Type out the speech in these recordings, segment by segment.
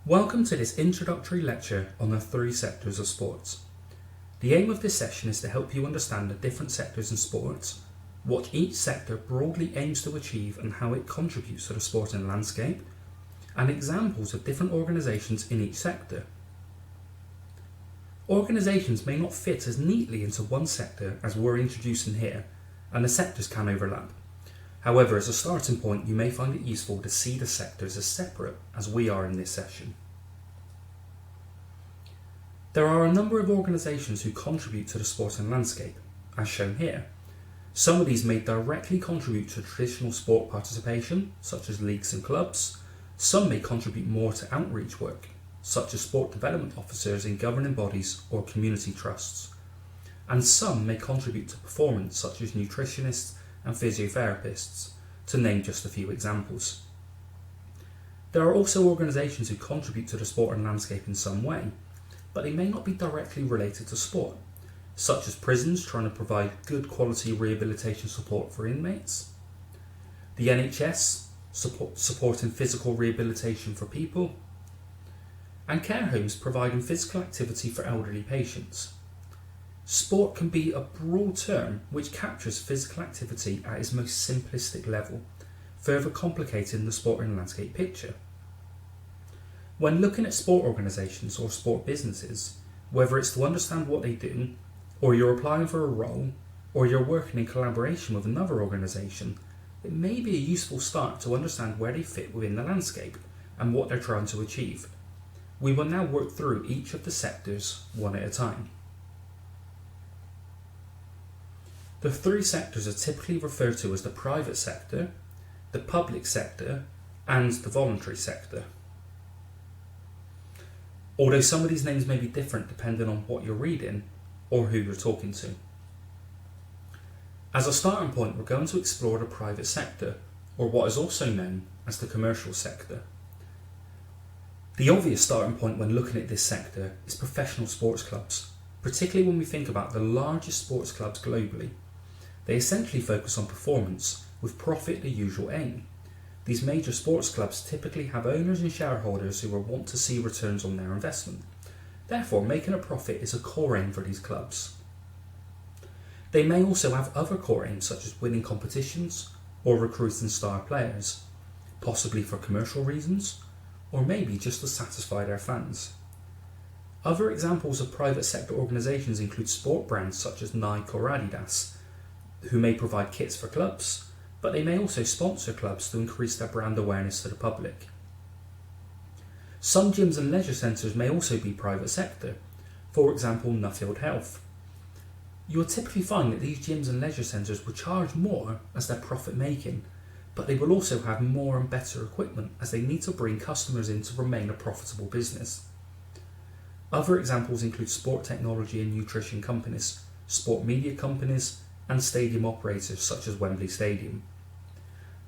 Welcome to this introductory lecture on the three sectors of sports. The aim of this session is to help you understand the different sectors in sports, what each sector broadly aims to achieve and how it contributes to the sporting landscape, and examples of different organisations in each sector. Organisations may not fit as neatly into one sector as we're introducing here, and the sectors can overlap. However, as a starting point, you may find it useful to see the sectors as separate, as we are in this session. There are a number of organisations who contribute to the sporting landscape, as shown here. Some of these may directly contribute to traditional sport participation, such as leagues and clubs. Some may contribute more to outreach work, such as sport development officers in governing bodies or community trusts. And some may contribute to performance, such as nutritionists and physiotherapists, to name just a few examples. There are also organisations who contribute to the sporting landscape in some way, but they may not be directly related to sport, such as prisons trying to provide good quality rehabilitation support for inmates, the NHS supporting physical rehabilitation for people, and care homes providing physical activity for elderly patients. Sport can be a broad term which captures physical activity at its most simplistic level, further complicating the sporting landscape picture. When looking at sport organisations or sport businesses, whether it's to understand what they do, or you're applying for a role, or you're working in collaboration with another organisation, it may be a useful start to understand where they fit within the landscape and what they're trying to achieve. We will now work through each of the sectors one at a time. The three sectors are typically referred to as the private sector, the public sector, and the voluntary sector. Although some of these names may be different depending on what you're reading or who you're talking to. As a starting point, we're going to explore the private sector, or what is also known as the commercial sector. The obvious starting point when looking at this sector is professional sports clubs, particularly when we think about the largest sports clubs globally. They essentially focus on performance, with profit the usual aim. These major sports clubs typically have owners and shareholders who will want to see returns on their investment. Therefore, making a profit is a core aim for these clubs. They may also have other core aims such as winning competitions or recruiting star players, possibly for commercial reasons, or maybe just to satisfy their fans. Other examples of private sector organisations include sport brands such as Nike or Adidas, who may provide kits for clubs, but they may also sponsor clubs to increase their brand awareness to the public. Some gyms and leisure centres may also be private sector, for example Nuffield Health. You will typically find that these gyms and leisure centres will charge more as they're profit making, but they will also have more and better equipment as they need to bring customers in to remain a profitable business. Other examples include sport technology and nutrition companies, sport media companies, and stadium operators such as Wembley Stadium.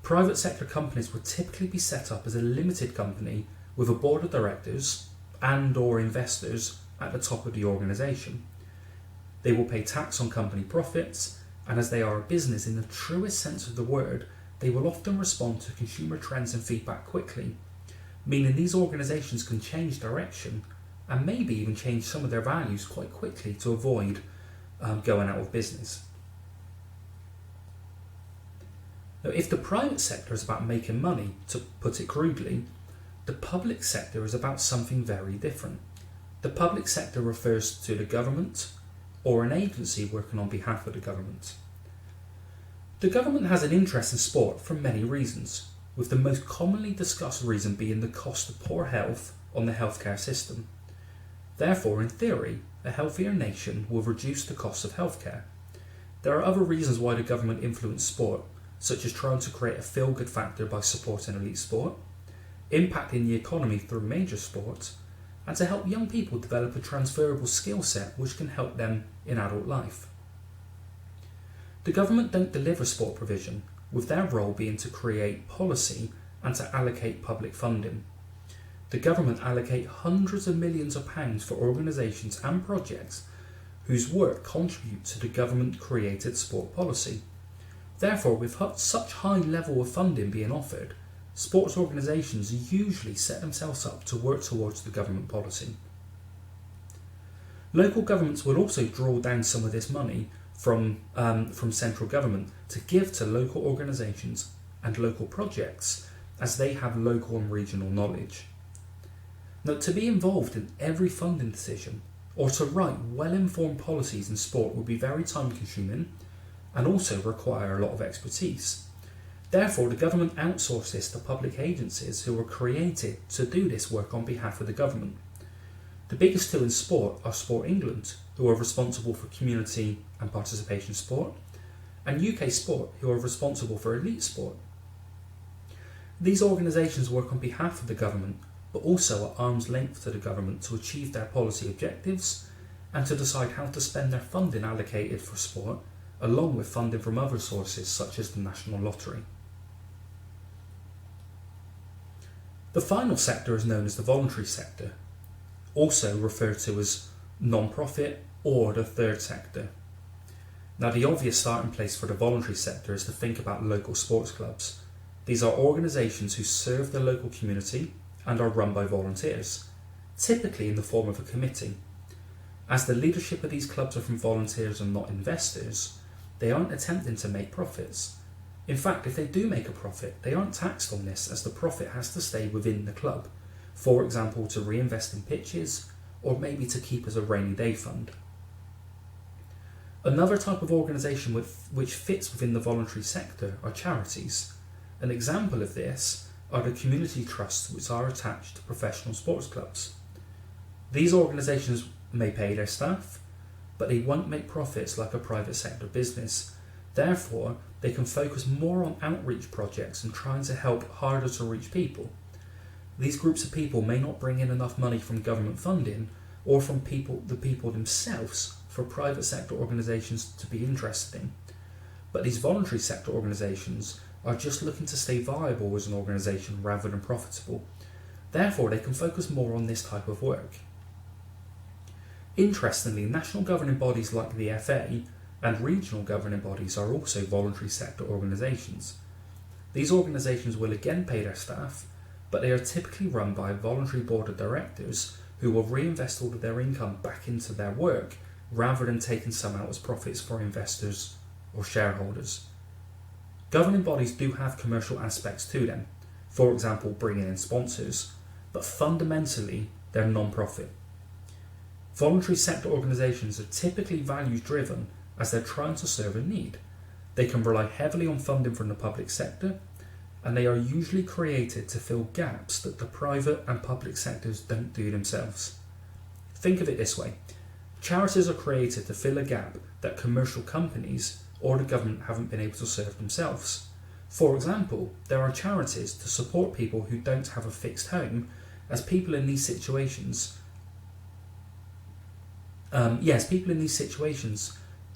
Private sector companies would typically be set up as a limited company with a board of directors and/or investors at the top of the organisation. They will pay tax on company profits, and as they are a business in the truest sense of the word, they will often respond to consumer trends and feedback quickly, meaning these organisations can change direction and maybe even change some of their values quite quickly to avoid going out of business. Now, if the private sector is about making money, to put it crudely, the public sector is about something very different. The public sector refers to the government or an agency working on behalf of the government. The government has an interest in sport for many reasons, with the most commonly discussed reason being the cost of poor health on the healthcare system. Therefore, in theory, a healthier nation will reduce the cost of healthcare. There are other reasons why the government influences sport, such as trying to create a feel-good factor by supporting elite sport, impacting the economy through major sports, and to help young people develop a transferable skill set which can help them in adult life. The government don't deliver sport provision, with their role being to create policy and to allocate public funding. The government allocate hundreds of millions of pounds for organisations and projects whose work contribute to the government-created sport policy. Therefore, with such high level of funding being offered, sports organisations usually set themselves up to work towards the government policy. Local governments will also draw down some of this money from central government to give to local organisations and local projects, as they have local and regional knowledge. Now, to be involved in every funding decision or to write well-informed policies in sport would be very time-consuming and also require a lot of expertise. Therefore, the government outsources this to public agencies who were created to do this work on behalf of the government. The biggest two in sport are Sport England, who are responsible for community and participation sport, and UK Sport, who are responsible for elite sport. These organisations work on behalf of the government, but also at arm's length to the government to achieve their policy objectives and to decide how to spend their funding allocated for sport, along with funding from other sources such as the National Lottery. The final sector is known as the voluntary sector, also referred to as non-profit or the third sector. Now, the obvious starting place for the voluntary sector is to think about local sports clubs. These are organisations who serve the local community and are run by volunteers, typically in the form of a committee. As the leadership of these clubs are from volunteers and not investors, they aren't attempting to make profits. In fact, if they do make a profit, they aren't taxed on this, as the profit has to stay within the club, for example to reinvest in pitches or maybe to keep as a rainy day fund. Another type of organisation which fits within the voluntary sector are charities. An example of this are the community trusts which are attached to professional sports clubs. These organisations may pay their staff, but they won't make profits like a private sector business. Therefore, they can focus more on outreach projects and trying to help harder to reach people. These groups of people may not bring in enough money from government funding or from the people themselves for private sector organisations to be interested in. But these voluntary sector organisations are just looking to stay viable as an organisation rather than profitable. Therefore, they can focus more on this type of work. Interestingly, national governing bodies like the FA and regional governing bodies are also voluntary sector organisations. These organisations will again pay their staff, but they are typically run by a voluntary board of directors who will reinvest all of their income back into their work rather than taking some out as profits for investors or shareholders. Governing bodies do have commercial aspects to them, for example bringing in sponsors, but fundamentally they're non-profit. Voluntary sector organisations are typically values driven as they're trying to serve a need. They can rely heavily on funding from the public sector, and they are usually created to fill gaps that the private and public sectors don't do themselves. Think of it this way. Charities are created to fill a gap that commercial companies or the government haven't been able to serve themselves. For example, there are charities to support people who don't have a fixed home, as people in these situations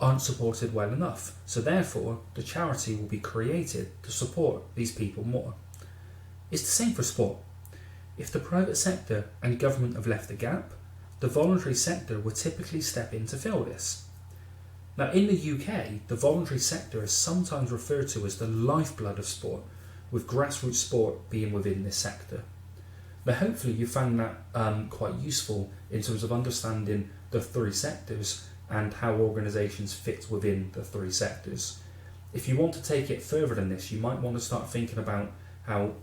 aren't supported well enough, so therefore the charity will be created to support these people more. It's the same for sport. If the private sector and government have left a gap, the voluntary sector will typically step in to fill this. Now, in the UK, the voluntary sector is sometimes referred to as the lifeblood of sport, with grassroots sport being within this sector. Now, hopefully you found that quite useful in terms of understanding the three sectors and how organisations fit within the three sectors. If you want to take it further than this, you might want to start thinking about how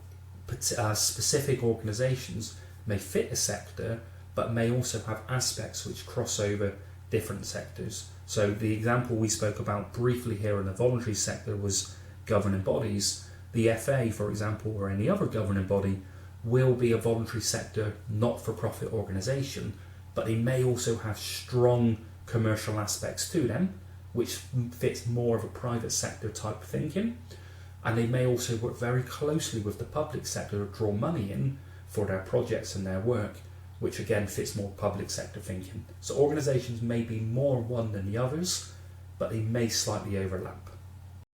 specific organisations may fit a sector, but may also have aspects which cross over different sectors. So the example we spoke about briefly here in the voluntary sector was governing bodies. The FA, for example, or any other governing body will be a voluntary sector, not-for-profit organisation, but they may also have strong commercial aspects to them, which fits more of a private sector type thinking, and they may also work very closely with the public sector to draw money in for their projects and their work, which again fits more public sector thinking. So organisations may be more one than the others, but they may slightly overlap.